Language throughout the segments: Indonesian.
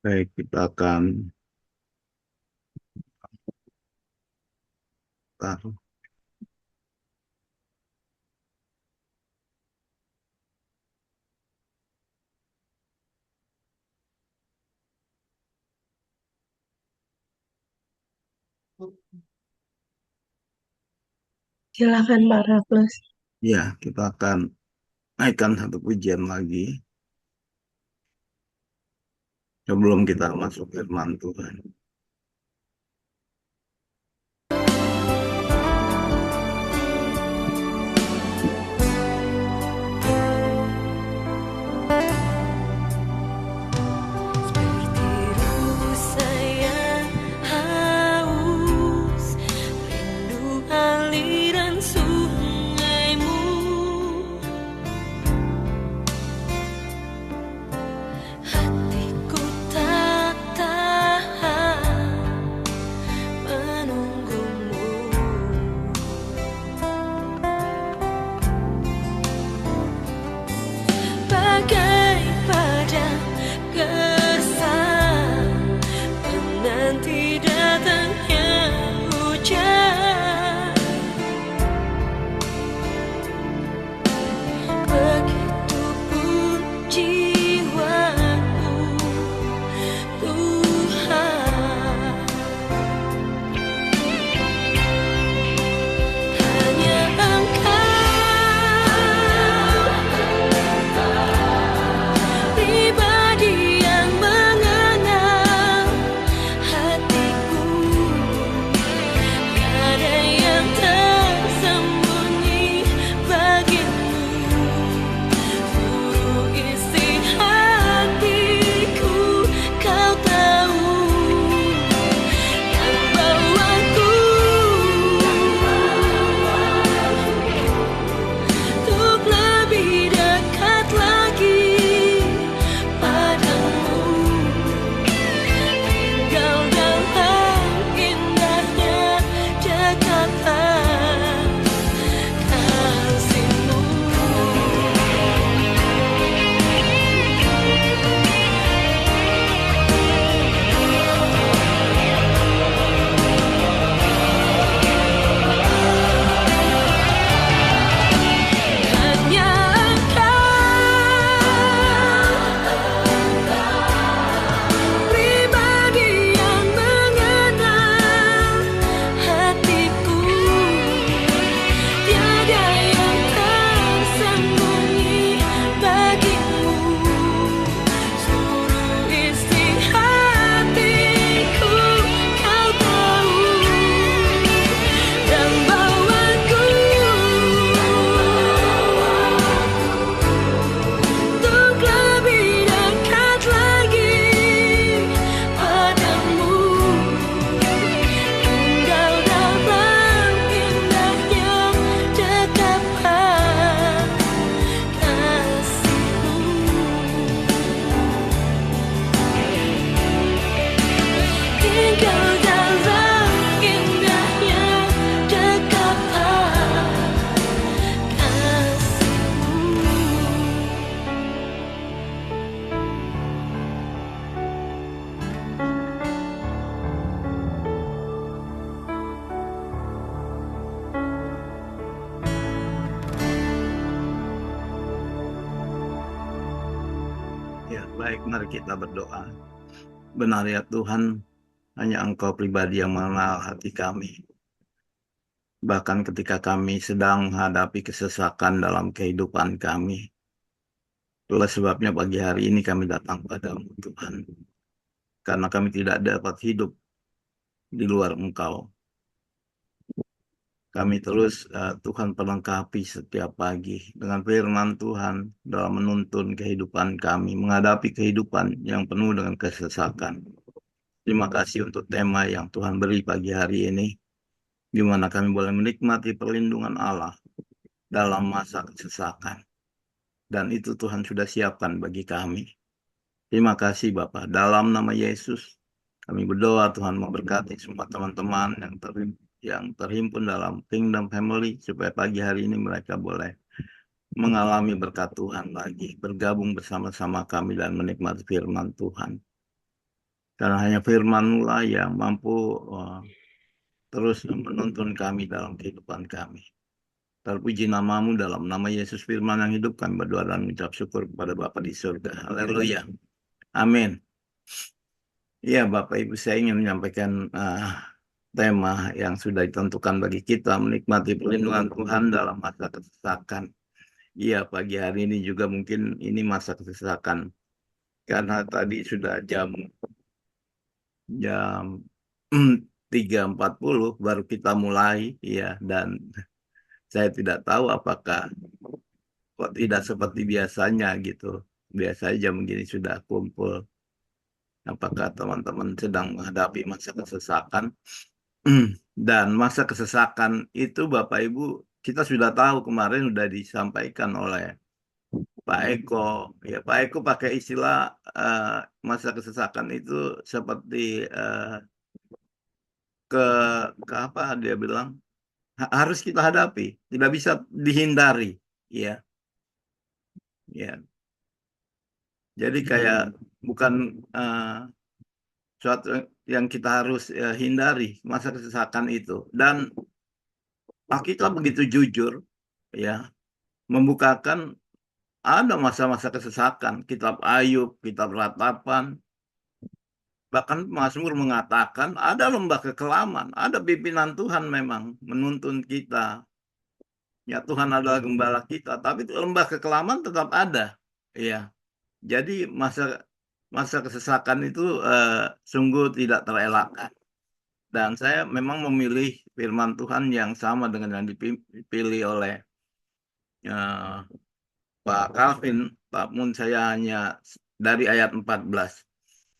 Baik, kita akan taruh. Silakan Pak Rafles. Ya, kita akan naikkan satu pujian lagi sebelum kita masuk firman Tuhan. Seperti rusa yang haus, rindu aliran sungaimu. Hatiku tak tahan menunggumu. Bagai padang gersang menanti datangnya hujan. Begitupun jiwaku, Tuhan. Hanya Engkau, pribadi yang mengenal hatiku. Tiada yang tersembunyi bagimu. Seluruh isi hatiku Kau tahu, dan bawaku untuk lebih dekat lagi padamu. Tinggal dalam indahnya dekatan kasih-Mu. Hanya Engkau, pribadi yang mengenal hatiku. Tiada yang tersembunyi bagimu. Seluruh isi hatiku Kau tahu, dan bawaku untuk lebih dekat lagi padamu. Tinggal dalam indahnya dekatan kasih-Mu. Tinggal dalam indahnya dekatan kasih-Mu. Ya, baik, mari kita berdoa. Benar ya Tuhan, hanya Engkau pribadi yang mengenal hati kami. Bahkan ketika kami sedang menghadapi kesesakan dalam kehidupan kami. Itulah sebabnya pagi hari ini kami datang padamu Tuhan. Karena kami tidak dapat hidup di luar Engkau. Kami terus Tuhan pelengkapi setiap pagi dengan firman Tuhan dalam menuntun kehidupan kami, menghadapi kehidupan yang penuh dengan kesesakan. Terima kasih untuk tema yang Tuhan beri pagi hari ini, di mana kami boleh menikmati perlindungan Allah dalam masa kesesakan. Dan itu Tuhan sudah siapkan bagi kami. Terima kasih Bapa. Dalam nama Yesus, kami berdoa Tuhan memberkati semua teman-teman yang terhimpun dalam Kingdom Family, supaya pagi hari ini mereka boleh mengalami berkat Tuhan lagi, bergabung bersama-sama kami dan menikmati firman Tuhan. Karena hanya firman-Mu lah yang mampu terus menuntun kami dalam kehidupan kami. Terpuji namamu dalam nama Yesus firman yang hidup kami berdoa dan mengucap syukur kepada Bapa di surga. Haleluya. Amin. Iya, Bapak Ibu, saya ingin menyampaikan tema yang sudah ditentukan bagi kita, menikmati perlindungan Tuhan dalam masa kesesakan. Iya, pagi hari ini juga mungkin ini masa kesesakan. Karena tadi sudah jam 3.40 baru kita mulai, ya, dan saya tidak tahu apakah kok tidak seperti biasanya gitu. Biasanya jam begini sudah kumpul. Apakah teman-teman sedang menghadapi masa kesesakan? Dan masa kesesakan itu Bapak Ibu kita sudah tahu kemarin sudah disampaikan oleh Pak Eko. Ya Pak Eko pakai istilah eh, masa kesesakan itu seperti ke ke apa dia bilang harus kita hadapi, tidak bisa dihindari. Ya, ya. Jadi kayak bukan eh, suatu yang kita harus hindari masa kesesakan itu. Dan kita begitu jujur ya membukakan ada masa-masa kesesakan, kitab Ayub, kitab Ratapan, bahkan Mazmur mengatakan ada lembah kekelaman, ada pimpinan Tuhan memang menuntun kita. Ya Tuhan adalah gembala kita, tapi lembah kekelaman tetap ada. Ya, jadi masa masa kesesakan itu sungguh tidak terelakkan. Dan saya memang memilih firman Tuhan yang sama dengan yang dipilih oleh eh, Pak Calvin, namun saya hanya dari ayat 14.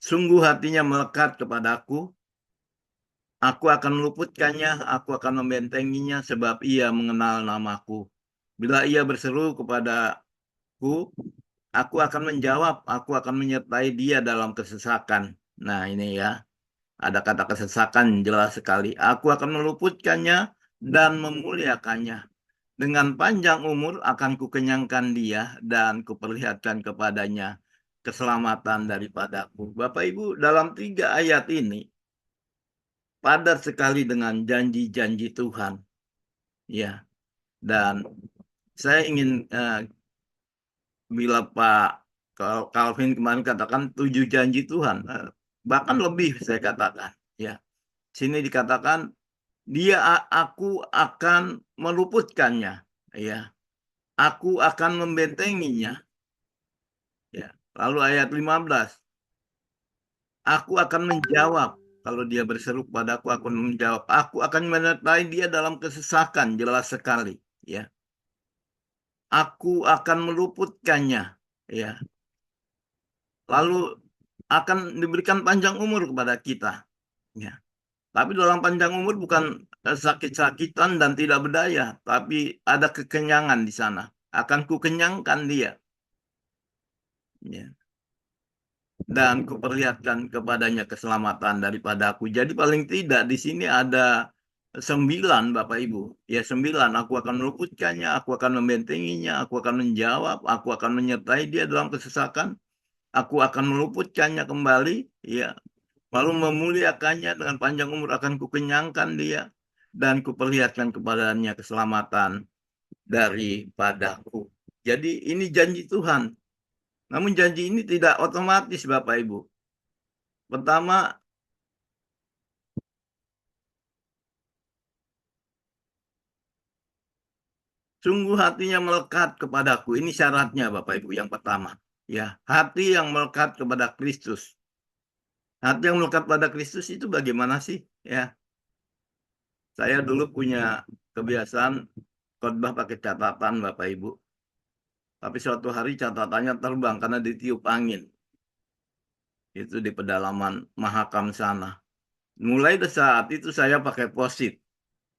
Sungguh hatinya melekat kepadaku, aku akan meluputkannya, aku akan membentenginya sebab ia mengenal namaku. Bila ia berseru kepadaku, aku akan menjawab, aku akan menyertai dia dalam kesesakan. Nah ini ya, ada kata kesesakan jelas sekali. Aku akan meluputkannya dan memuliakannya. Dengan panjang umur akan kukenyangkan dia dan kuperlihatkan kepadanya keselamatan daripadaku. Bapak Ibu, dalam 3 ayat ini padat sekali dengan janji-janji Tuhan. Ya, dan saya ingin bila Pak Calvin kemarin katakan 7 janji Tuhan, bahkan lebih saya katakan. Ya, sini dikatakan aku akan meluputkannya. Ya, aku akan membentenginya. Ya. Lalu ayat 15, aku akan menjawab. Kalau dia berseru padaku, aku akan menjawab. Aku akan menyertai dia dalam kesesakan, jelas sekali. Ya, aku akan meluputkannya. Ya, lalu akan diberikan panjang umur kepada kita. Ya, tapi dalam panjang umur bukan sakit-sakitan dan tidak berdaya, tapi ada kekenyangan di sana. Akan kukenyangkan dia. Ya. Dan kuperlihatkan kepadanya keselamatan daripadaku. Jadi paling tidak di sini ada 9, Bapak Ibu. Ya 9, aku akan meluputkannya, aku akan membentenginya, aku akan menjawab, aku akan menyertai dia dalam kesesakan, aku akan meluputkannya kembali, ya. Lalu memuliakannya dengan panjang umur akan kukenyangkan dia dan kuperlihatkan kepadanya keselamatan daripadaku. Jadi ini janji Tuhan. Namun janji ini tidak otomatis Bapak Ibu. Pertama, sungguh hatinya melekat kepadaku. Ini syaratnya Bapak Ibu yang pertama. Ya, hati yang melekat kepada Kristus. Hati yang melekat pada Kristus itu bagaimana sih? Ya, saya dulu punya kebiasaan khotbah pakai catatan Bapak Ibu. Tapi suatu hari catatannya terbang karena ditiup angin. Itu di pedalaman Mahakam sana. Mulai dari saat itu saya pakai post-it,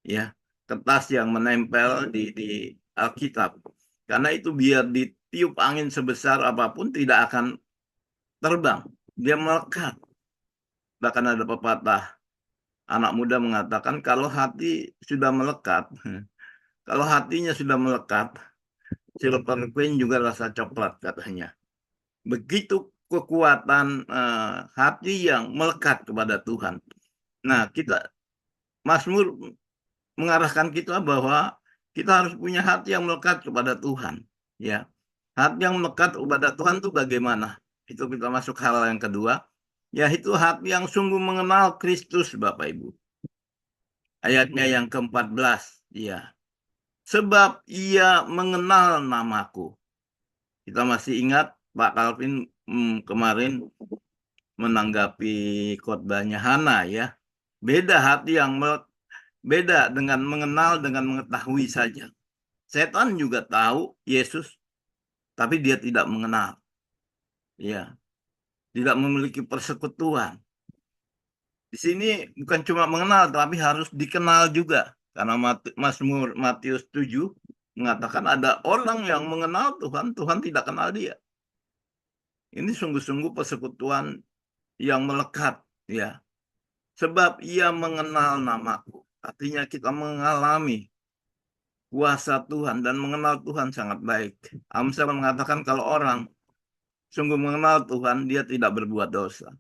ya, kertas yang menempel di Alkitab. Karena itu biar ditiup angin sebesar apapun tidak akan terbang. Dia melekat. Bahkan ada pepatah anak muda mengatakan kalau hati sudah melekat, kalau hatinya sudah melekat, Silver Queen juga rasa coklat katanya. Begitu kekuatan hati yang melekat kepada Tuhan. Nah, Mazmur mengarahkan kita bahwa kita harus punya hati yang melekat kepada Tuhan. Ya, hati yang melekat kepada Tuhan itu bagaimana? Itu kita masuk hal yang kedua, yaitu hati yang sungguh mengenal Kristus, Bapak Ibu. Ayatnya yang ke-14, ya. Sebab ia mengenal namaku. Kita masih ingat Pak Calvin kemarin menanggapi khotbahnya Hana, ya. Beda hati yang beda dengan mengenal dengan mengetahui saja. Setan juga tahu Yesus, tapi dia tidak mengenal. Ya, tidak memiliki persekutuan. Di sini bukan cuma mengenal, tapi harus dikenal juga. Karena Mazmur Matius 7 mengatakan ada orang yang mengenal Tuhan, Tuhan tidak kenal dia. Ini sungguh-sungguh persekutuan yang melekat, ya. Sebab ia mengenal namaku. Artinya kita mengalami kuasa Tuhan dan mengenal Tuhan sangat baik. Amsal mengatakan kalau orang sungguh mengenal Tuhan, dia tidak berbuat dosa.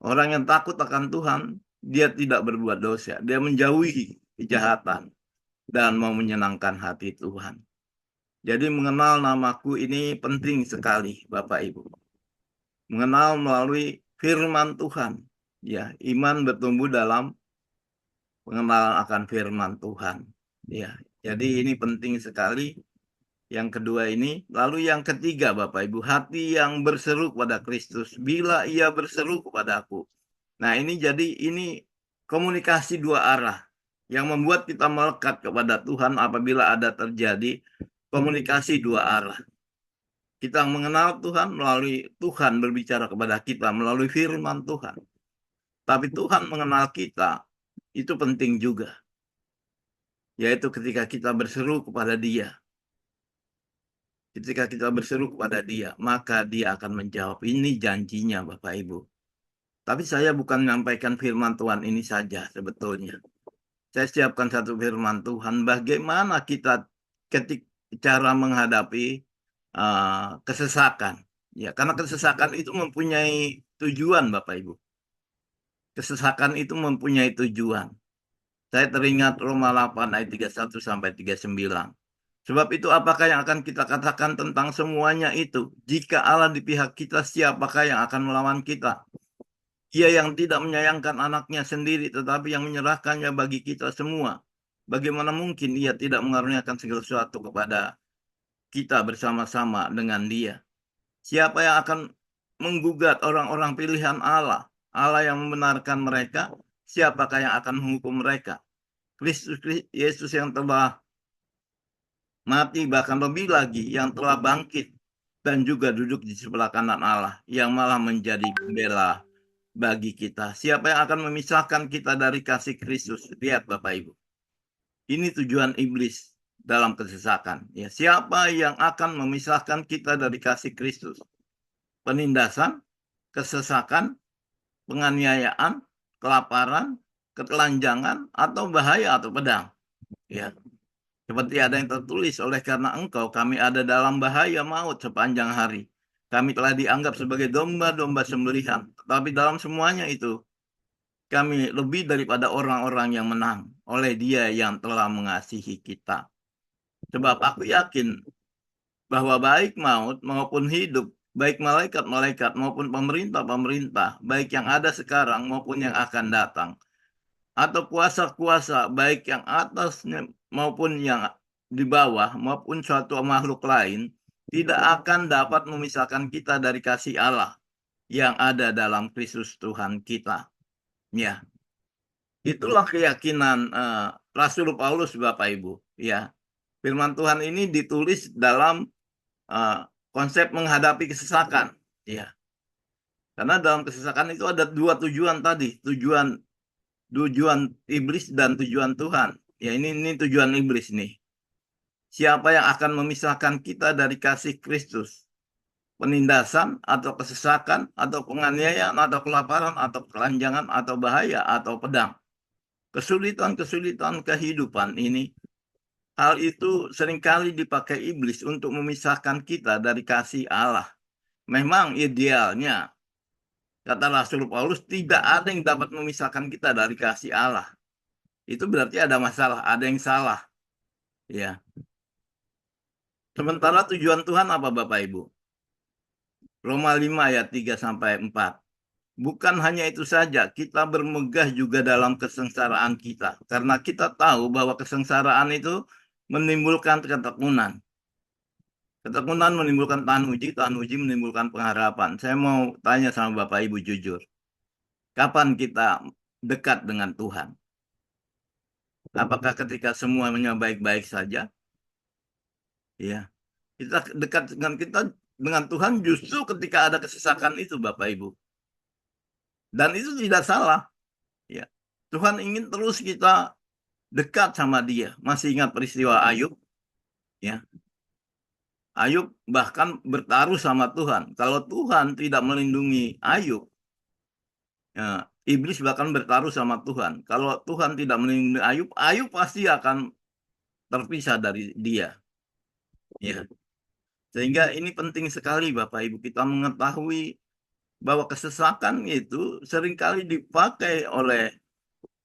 Orang yang takut akan Tuhan, dia tidak berbuat dosa. Dia menjauhi kejahatan dan mau menyenangkan hati Tuhan. Jadi mengenal namaku ini penting sekali, Bapak Ibu. Mengenal melalui firman Tuhan. Ya, iman bertumbuh dalam pengenalan akan firman Tuhan. Ya, jadi ini penting sekali. Yang kedua ini, lalu yang ketiga Bapak Ibu, hati yang berseru kepada Kristus bila ia berseru kepadaku. Nah, ini komunikasi dua arah yang membuat kita melekat kepada Tuhan apabila ada terjadi komunikasi dua arah. Kita mengenal Tuhan melalui Tuhan berbicara kepada kita melalui firman Tuhan. Tapi Tuhan mengenal kita itu penting juga, yaitu ketika kita berseru kepada Dia. Ketika kita berseru kepada Dia, maka Dia akan menjawab. Ini janjinya, Bapak Ibu. Tapi saya bukan menyampaikan firman Tuhan ini saja sebetulnya. Saya siapkan satu firman Tuhan. Bagaimana kita cara menghadapi kesesakan. Ya, karena kesesakan itu mempunyai tujuan, Bapak Ibu. Kesesakan itu mempunyai tujuan. Saya teringat Roma 8 ayat 31 sampai 39. Sebab itu apakah yang akan kita katakan tentang semuanya itu? Jika Allah di pihak kita, siapakah yang akan melawan kita? Ia yang tidak menyayangkan anaknya sendiri, tetapi yang menyerahkannya bagi kita semua. Bagaimana mungkin ia tidak mengaruniakan segala sesuatu kepada kita bersama-sama dengan Dia? Siapa yang akan menggugat orang-orang pilihan Allah? Allah yang membenarkan mereka, siapakah yang akan menghukum mereka? Kristus Yesus yang telah mati, bahkan lebih lagi yang telah bangkit dan juga duduk di sebelah kanan Allah yang malah menjadi pembela bagi kita. Siapa yang akan memisahkan kita dari kasih Kristus? Lihat Bapak Ibu. Ini tujuan iblis dalam kesesakan. Ya, siapa yang akan memisahkan kita dari kasih Kristus? Penindasan, kesesakan, penganiayaan, kelaparan, ketelanjangan, atau bahaya atau pedang. Ya, seperti ada yang tertulis, oleh karena engkau kami ada dalam bahaya maut sepanjang hari. Kami telah dianggap sebagai domba-domba sembelihan. Tetapi dalam semuanya itu, kami lebih daripada orang-orang yang menang oleh Dia yang telah mengasihi kita. Sebab aku yakin bahwa baik maut maupun hidup, baik malaikat-malaikat maupun pemerintah-pemerintah, baik yang ada sekarang maupun yang akan datang, atau kuasa-kuasa, baik yang atasnya maupun yang di bawah, maupun suatu makhluk lain, tidak akan dapat memisahkan kita dari kasih Allah yang ada dalam Kristus Tuhan kita. Ya, itulah keyakinan Rasul Paulus, Bapak Ibu. Ya, firman Tuhan ini ditulis dalam konsep menghadapi kesesakan. Ya, karena dalam kesesakan itu ada dua tujuan tadi, tujuan iblis dan tujuan Tuhan. Ya, ini tujuan iblis nih. Siapa yang akan memisahkan kita dari kasih Kristus? Penindasan atau kesesakan atau penganiayaan atau kelaparan atau kelanjangan atau bahaya atau pedang. Kesulitan-kesulitan kehidupan ini, hal itu seringkali dipakai iblis untuk memisahkan kita dari kasih Allah. memang idealnya, kata Rasul Paulus, tidak ada yang dapat memisahkan kita dari kasih Allah. Itu berarti ada masalah, ada yang salah. Ya. Sementara tujuan Tuhan apa Bapak Ibu? Roma 5 ayat 3 sampai 4. Bukan hanya itu saja, kita bermegah juga dalam kesengsaraan kita. Karena kita tahu bahwa kesengsaraan itu menimbulkan ketekunan. Ketekunan menimbulkan tahan uji menimbulkan pengharapan. Saya mau tanya sama Bapak Ibu jujur. Kapan kita dekat dengan Tuhan? Apakah ketika semuanya baik-baik saja? Ya, kita dekat dengan Tuhan justru ketika ada kesesakan itu, Bapak Ibu. Dan itu tidak salah. Ya, Tuhan ingin terus kita dekat sama Dia. Masih ingat peristiwa Ayub? Ya, Ayub bahkan bertaruh sama Tuhan. Kalau Tuhan tidak melindungi Ayub, ya, iblis bahkan bertaruh sama Tuhan. Kalau Tuhan tidak melindungi Ayub, Ayub pasti akan terpisah dari Dia. Ya, sehingga ini penting sekali Bapak Ibu kita mengetahui bahwa kesesakan itu seringkali dipakai oleh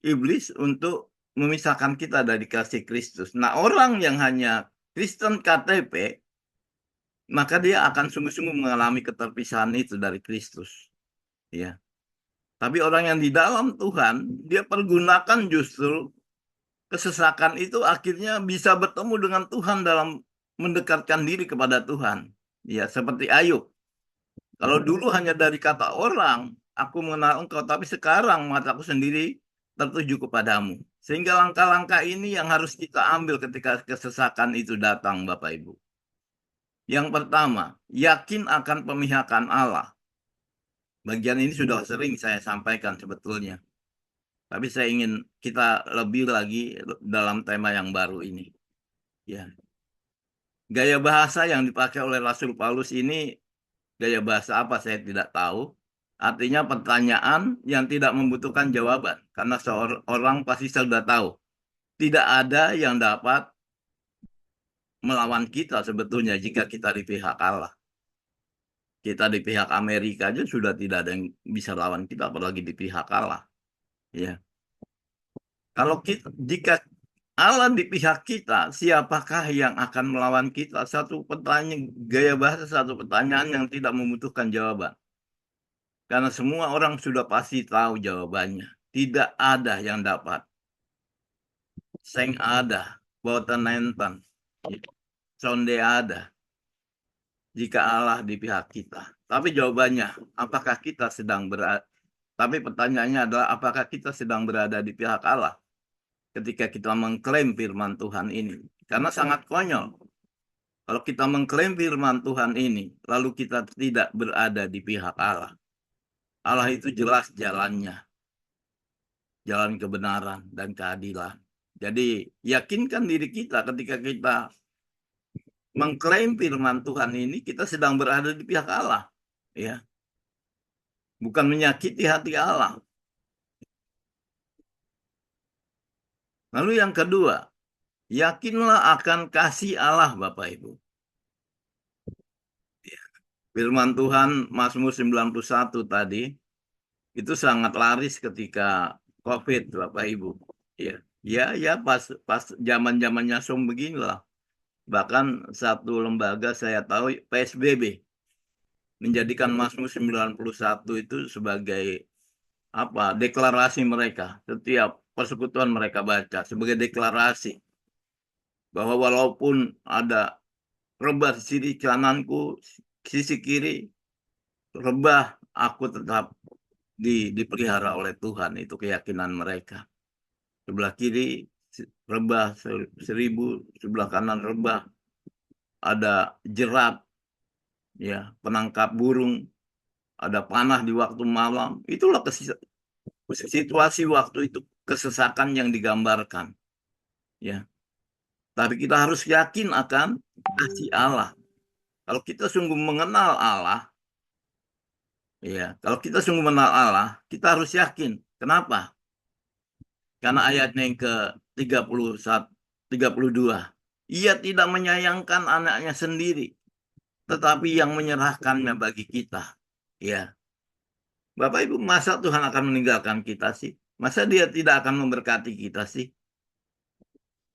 iblis untuk memisahkan kita dari kasih Kristus. Nah, orang yang hanya Kristen KTP, maka dia akan sungguh-sungguh mengalami keterpisahan itu dari Kristus. Ya. Tapi orang yang di dalam Tuhan, dia pergunakan justru kesesakan itu akhirnya bisa bertemu dengan Tuhan dalam mendekatkan diri kepada Tuhan. Ya, seperti Ayub. Kalau dulu hanya dari kata orang, aku mengenal engkau, tapi sekarang mataku sendiri tertuju kepadamu. Sehingga langkah-langkah ini yang harus kita ambil ketika kesesakan itu datang, Bapak Ibu. Yang pertama, yakin akan pemihakan Allah. Bagian ini sudah sering saya sampaikan sebetulnya. Tapi saya ingin kita lebih lagi dalam tema yang baru ini. Ya. Gaya bahasa yang dipakai oleh Rasul Paulus ini, gaya bahasa apa saya tidak tahu. Artinya pertanyaan yang tidak membutuhkan jawaban. Karena seorang pasti sudah tahu. Tidak ada yang dapat melawan kita sebetulnya jika kita di pihak Allah. Kita di pihak Amerika aja sudah tidak ada yang bisa lawan kita, apalagi di pihak Allah. Ya. Kalau kita, jika Allah di pihak kita, siapakah yang akan melawan kita? Satu pertanyaan, gaya bahasa satu pertanyaan yang tidak membutuhkan jawaban. Karena semua orang sudah pasti tahu jawabannya. Tidak ada yang dapat. Seng ada, boten nenten, sonde ada. Jika Allah di pihak kita. Tapi jawabannya, apakah kita sedang berada? Tapi pertanyaannya adalah, apakah kita sedang berada di pihak Allah ketika kita mengklaim firman Tuhan ini? Karena sangat konyol. Kalau kita mengklaim firman Tuhan ini, lalu kita tidak berada di pihak Allah. Allah itu jelas jalannya. Jalan kebenaran dan keadilan. Jadi, yakinkan diri kita ketika kita mengklaim firman Tuhan ini, kita sedang berada di pihak Allah. Ya. Bukan menyakiti hati Allah. Lalu yang kedua, yakinlah akan kasih Allah Bapak Ibu. Firman Tuhan Mazmur 91 tadi, itu sangat laris ketika COVID Bapak Ibu. Ya, ya pas zaman-zamannya Zoom beginilah. Bahkan satu lembaga saya tahu PSBB menjadikan Mazmur 91 itu sebagai apa? Deklarasi mereka. Setiap persekutuan mereka baca sebagai deklarasi bahwa walaupun ada rebah di sisi kananku, sisi kiri rebah, aku tetap dipelihara oleh Tuhan. Itu keyakinan mereka. Sebelah kiri rebah 1000, sebelah kanan rebah, ada jerat, ya, penangkap burung, ada panah di waktu malam. Itulah situasi waktu itu, kesesakan yang digambarkan. Ya, tapi kita harus yakin akan kasih Allah. Kalau kita sungguh mengenal Allah, ya, kalau kita sungguh mengenal Allah, kita harus yakin. Kenapa? Karena ayatnya yang ke 32. Ia tidak menyayangkan anaknya sendiri. tetapi yang menyerahkannya bagi kita. Ya, Bapak Ibu, masa Tuhan akan meninggalkan kita sih? Masa dia tidak akan memberkati kita sih?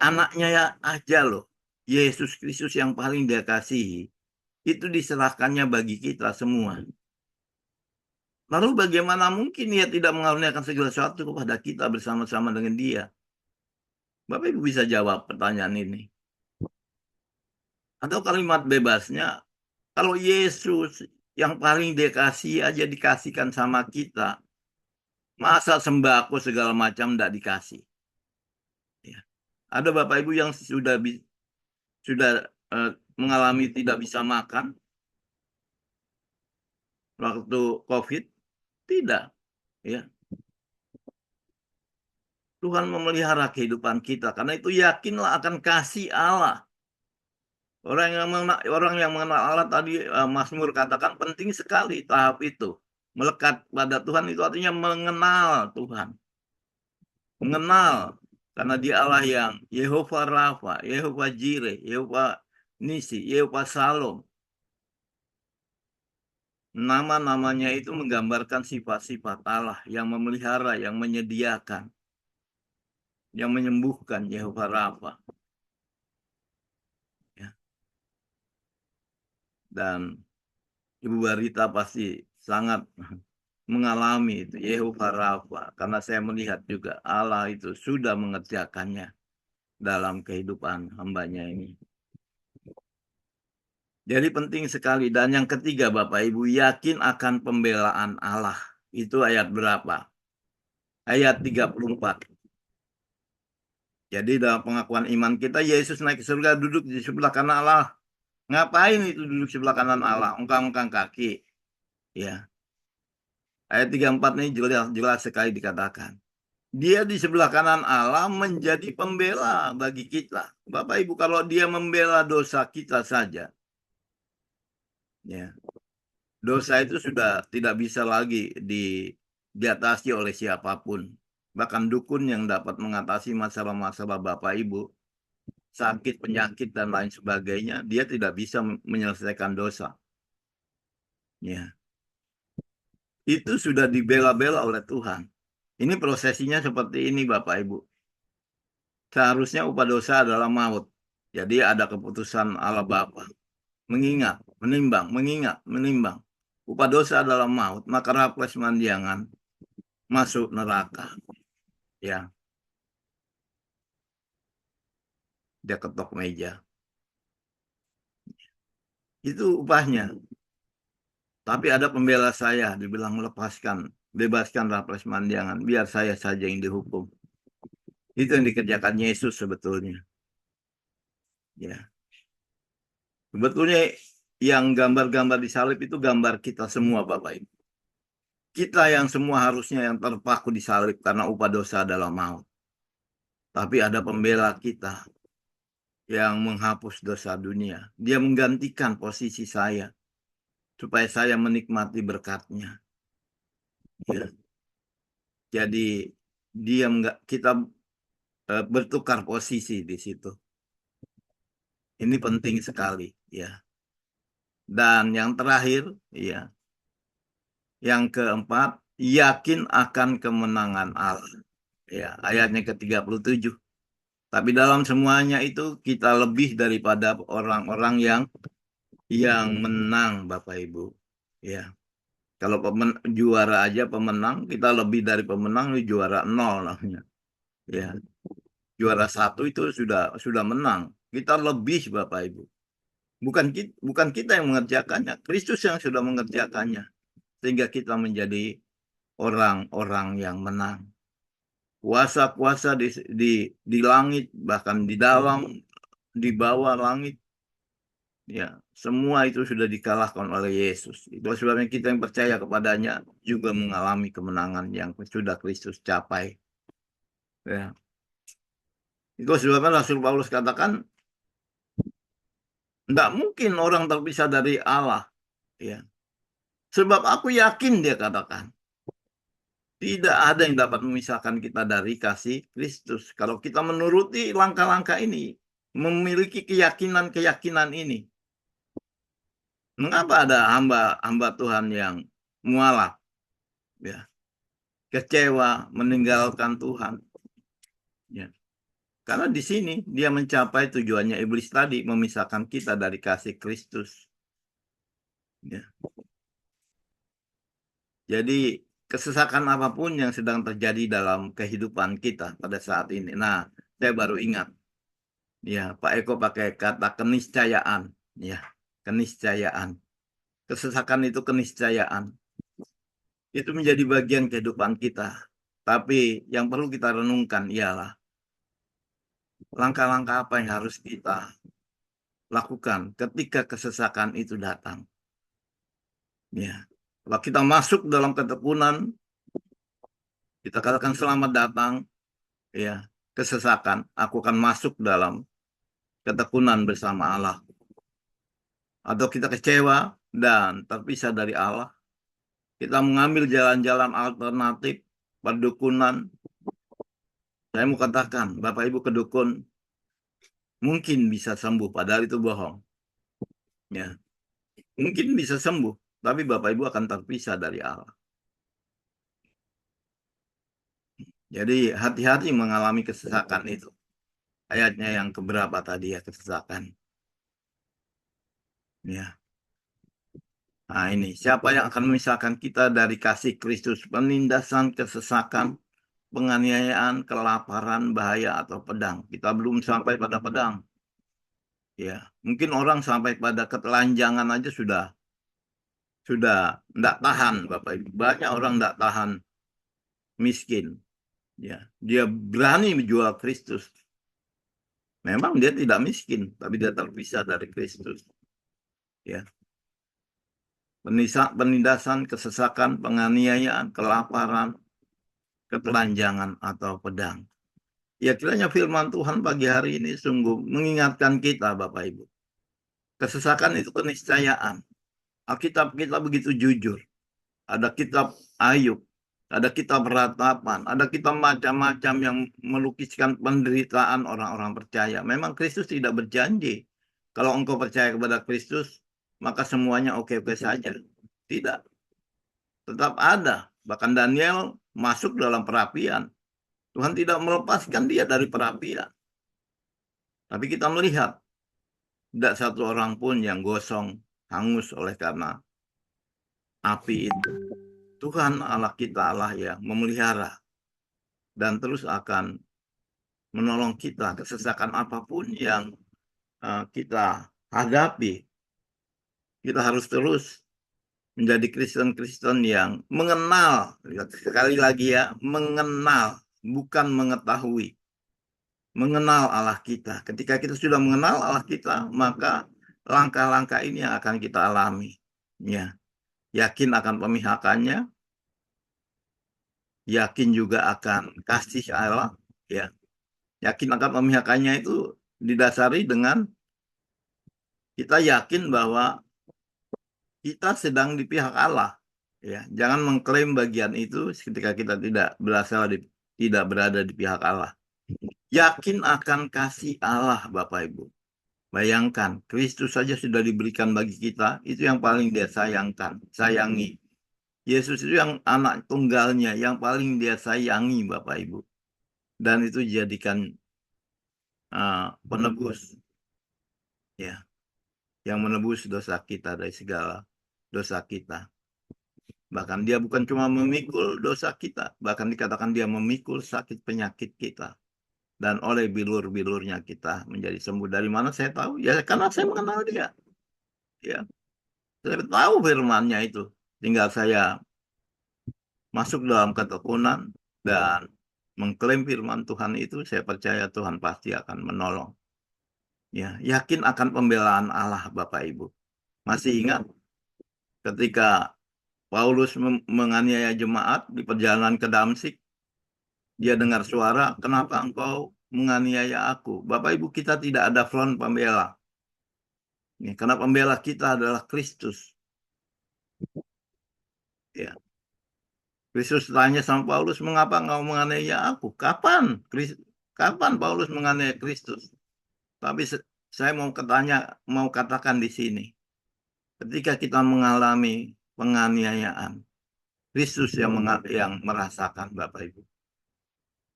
Anaknya ya aja loh, Yesus Kristus yang paling dia kasihi, itu diserahkannya bagi kita semua. Lalu bagaimana mungkin dia tidak mengaruniakan segala sesuatu kepada kita bersama-sama dengan dia? Bapak Ibu bisa jawab pertanyaan ini. Atau kalimat bebasnya, kalau Yesus yang paling dia kasih aja dikasihkan sama kita, masa sembako segala macam tidak dikasih? Ya. Ada Bapak Ibu yang sudah eh, mengalami tidak bisa makan waktu COVID? Tidak. Ya. Tuhan memelihara kehidupan kita. Karena itu yakinlah akan kasih Allah. Orang yang mengenal Allah tadi, Mazmur katakan penting sekali tahap itu. Melekat pada Tuhan itu artinya mengenal Tuhan. Mengenal. Karena dia Allah yang Yehova Rafa, Yehova Jireh, Yehova Nisi, Yehova Salom. Nama-namanya itu menggambarkan sifat-sifat Allah yang memelihara, yang menyediakan, yang menyembuhkan, Yehova Rafa. Ya. Dan Ibu Barita pasti sangat mengalami itu, Yehova Rafa. Karena saya melihat juga Allah itu sudah mengerjakannya dalam kehidupan hambanya ini. Jadi penting sekali. Dan yang ketiga Bapak Ibu, yakin akan pembelaan Allah. Itu ayat berapa? Ayat 34. Jadi dalam pengakuan iman kita, Yesus naik ke surga, duduk di sebelah kanan Allah. Ngapain itu duduk sebelah kanan Allah? Ungkang-ungkang kaki. Ya. Ayat 34 ini jelas sekali dikatakan. Dia di sebelah kanan Allah menjadi pembela bagi kita. Bapak Ibu, kalau dia membela dosa kita saja, ya, dosa itu sudah tidak bisa lagi diatasi oleh siapapun. Bahkan dukun yang dapat mengatasi masalah-masalah Bapak Ibu, sakit, penyakit, dan lain sebagainya, dia tidak bisa menyelesaikan dosa. Ya. Itu sudah dibela-bela oleh Tuhan. Ini prosesinya seperti ini Bapak Ibu. Seharusnya upah dosa adalah maut. Jadi ada keputusan Allah Bapa. Mengingat, menimbang, mengingat, menimbang. Upah dosa adalah maut, maka Raffles Mandiangan masuk neraka. Ya, dia ketok meja. Itu upahnya. Tapi ada pembela saya, dibilang melepaskan, bebaskan Raffles Mandiangan, biar saya saja yang dihukum. Itu yang dikerjakan Yesus sebetulnya. Ya. Sebetulnya yang gambar-gambar di salib itu gambar kita semua Bapak Ibu. Kita yang semua harusnya yang terpaku di salib karena upah dosa adalah maut. Tapi ada pembela kita yang menghapus dosa dunia. Dia menggantikan posisi saya supaya saya menikmati berkat-Nya. Ya. Jadi kita bertukar posisi di situ. Ini penting sekali, ya. Dan yang terakhir, ya, yang keempat, yakin akan kemenangan Allah. Ya, ayatnya ke-37. Tapi dalam semuanya itu kita lebih daripada orang-orang yang menang, Bapak Ibu. Ya, kalau juara aja pemenang, kita lebih dari pemenang, juara 0 namanya. Ya, juara 1 itu sudah menang. Kita lebih, Bapak Ibu. Bukan kita yang mengerjakannya, Kristus yang sudah mengerjakannya. Sehingga kita menjadi orang-orang yang menang. Kuasa-kuasa di langit, bahkan di dalam, di bawah langit, ya, semua itu sudah dikalahkan oleh Yesus. Itu sebabnya kita yang percaya kepadanya juga mengalami kemenangan yang sudah Kristus capai. Ya. Itu sebabnya Rasul Paulus katakan, tidak mungkin orang terpisah dari Allah. Ya. Sebab aku yakin, dia katakan, tidak ada yang dapat memisahkan kita dari kasih Kristus. Kalau kita menuruti langkah-langkah ini, memiliki keyakinan-keyakinan ini, Mengapa ada hamba Tuhan yang mualaf, ya, kecewa, meninggalkan Tuhan? Ya. Karena di sini dia mencapai tujuannya iblis tadi, memisahkan kita dari kasih Kristus. Ya. Jadi kesesakan apapun yang sedang terjadi dalam kehidupan kita pada saat ini. Nah, saya baru ingat, ya, Pak Eko pakai kata keniscayaan, ya, keniscayaan. Kesesakan itu keniscayaan. Itu menjadi bagian kehidupan kita. Tapi yang perlu kita renungkan ialah langkah-langkah apa yang harus kita lakukan ketika kesesakan itu datang. Ya, kalau kita masuk dalam ketekunan, kita katakan selamat datang, ya, kesesakan. Aku akan masuk dalam ketekunan bersama Allah. Atau kita kecewa dan terpisah dari Allah, kita mengambil jalan-jalan alternatif, perdukunan. Saya mau katakan, Bapak Ibu kedukun mungkin bisa sembuh, padahal itu bohong. Ya, mungkin bisa sembuh, tapi Bapak Ibu akan terpisah dari Allah. Jadi hati-hati mengalami kesesakan itu. Ayatnya yang keberapa tadi ya, kesesakan. Ya. Nah ini, siapa yang akan memisahkan kita dari kasih Kristus? Penindasan, kesesakan, penganiayaan, kelaparan, bahaya, atau pedang. Kita belum sampai pada pedang. Ya, mungkin orang sampai pada ketelanjangan aja sudah tidak tahan, Bapak Ibu. Banyak orang tidak tahan miskin. Ya, dia berani menjual Kristus. Memang dia tidak miskin, tapi dia terpisah dari Kristus. Ya, penindasan, kesesakan, penganiayaan, kelaparan, ketelanjangan, atau pedang. Ya, kiranya firman Tuhan pagi hari ini sungguh mengingatkan kita, Bapak Ibu. Kesesakan itu keniscayaan. Alkitab kita begitu jujur. Ada kitab Ayub, ada kitab Ratapan, ada kitab macam-macam yang melukiskan penderitaan orang-orang percaya. Memang Kristus tidak berjanji, kalau engkau percaya kepada Kristus, maka semuanya oke-oke saja. Tidak, tetap ada. Bahkan Daniel masuk dalam perapian. Tuhan tidak melepaskan dia dari perapian. Tapi kita melihat, tidak satu orang pun yang gosong, hangus oleh karena api itu. Tuhan Allah kita Allah yang memelihara dan terus akan menolong kita kesesakan apapun yang kita hadapi. Kita harus terus menjadi Kristen-Kristen yang mengenal, sekali lagi ya, mengenal, bukan mengetahui. Mengenal Allah kita. Ketika kita sudah mengenal Allah kita, maka langkah-langkah ini yang akan kita alami. Ya, yakin akan pemihakannya, yakin juga akan kasih Allah, ya. Yakin akan pemihakannya itu didasari dengan kita yakin bahwa kita sedang di pihak Allah. Ya, jangan mengklaim bagian itu ketika kita tidak berasal tidak berada di pihak Allah. Yakin akan kasih Allah, Bapak Ibu. Bayangkan, Kristus saja sudah diberikan bagi kita, itu yang paling dia sayangkan, sayangi. Yesus itu yang anak tunggalnya, yang paling dia sayangi, Bapak Ibu. Dan itu dijadikan penebus, ya, yang menebus dosa kita dari segala dosa kita. Bahkan dia bukan cuma memikul dosa kita, bahkan dikatakan dia memikul sakit penyakit kita. Dan oleh bilur-bilurnya kita menjadi sembuh. Dari mana saya tahu? Ya karena saya mengenal dia. Ya, saya tahu firman-Nya itu. Tinggal saya masuk dalam ketekunan dan mengklaim firman Tuhan itu, saya percaya Tuhan pasti akan menolong. Ya, yakin akan pembelaan Allah, Bapak Ibu. Masih ingat ketika Paulus menganiaya jemaat di perjalanan ke Damsik, dia dengar suara, kenapa engkau menganiaya aku? Bapak Ibu, kita tidak ada front pembela. Karena pembela kita adalah Kristus. Ya. Kristus tanya sama Paulus, mengapa engkau menganiaya aku? Kapan? Kapan Paulus menganiaya Kristus? Tapi saya mau katakan di sini. Ketika kita mengalami penganiayaan, Kristus yang merasakan, Bapak Ibu.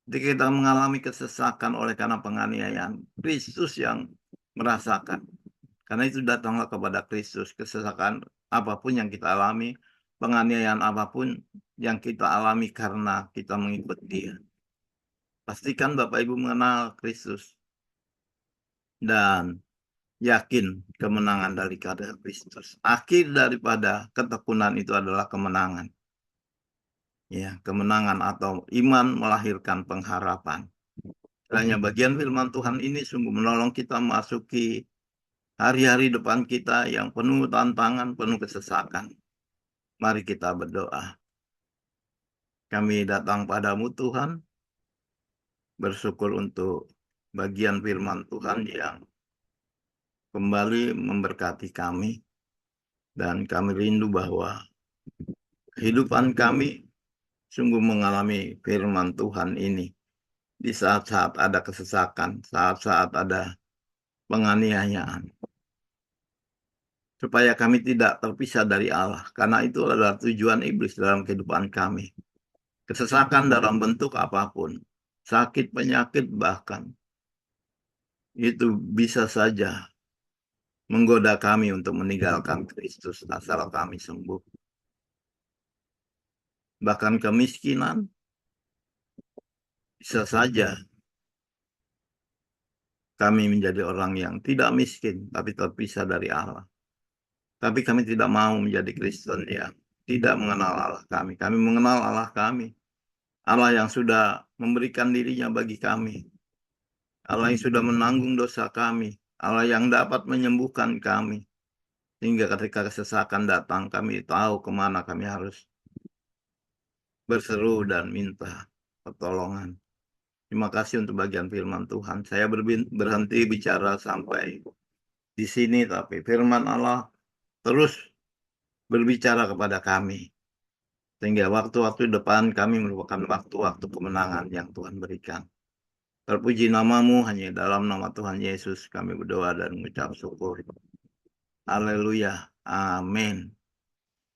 Ketika kita mengalami kesesakan oleh karena penganiayaan, Kristus yang merasakan. Karena itu datanglah kepada Kristus, kesesakan apapun yang kita alami, penganiayaan apapun yang kita alami karena kita mengikut Dia. Pastikan Bapak Ibu mengenal Kristus dan yakin kemenangan dari Kristus. Akhir daripada ketekunan itu adalah kemenangan. Ya, kemenangan atau iman melahirkan pengharapan. Hanya bagian firman Tuhan ini sungguh menolong kita masuki hari-hari depan kita yang penuh tantangan, penuh kesesakan. Mari kita berdoa. Kami datang padamu Tuhan, bersyukur untuk bagian firman Tuhan yang kembali memberkati kami. Dan kami rindu bahwa kehidupan kami sungguh mengalami firman Tuhan ini. Di saat-saat ada kesesakan, saat-saat ada penganiayaan. Supaya kami tidak terpisah dari Allah. Karena itu adalah tujuan iblis dalam kehidupan kami. Kesesakan dalam bentuk apapun. Sakit, penyakit bahkan. Itu bisa saja menggoda kami untuk meninggalkan Kristus asal kami sembuh. Bahkan kemiskinan bisa saja kami menjadi orang yang tidak miskin tapi terpisah dari Allah. Tapi kami tidak mau menjadi Kristen yang tidak mengenal Allah kami. Kami mengenal Allah kami. Allah yang sudah memberikan dirinya bagi kami. Allah yang sudah menanggung dosa kami. Allah yang dapat menyembuhkan kami. Sehingga ketika kesesakan datang, kami tahu kemana kami harus berseru dan minta pertolongan. Terima kasih untuk bagian firman Tuhan. Saya berhenti bicara sampai di sini, tapi firman Allah terus berbicara kepada kami. Sehingga waktu-waktu depan kami merupakan waktu-waktu kemenangan yang Tuhan berikan. Terpuji namamu, hanya dalam nama Tuhan Yesus kami berdoa dan mengucap syukur. Haleluya. Amin.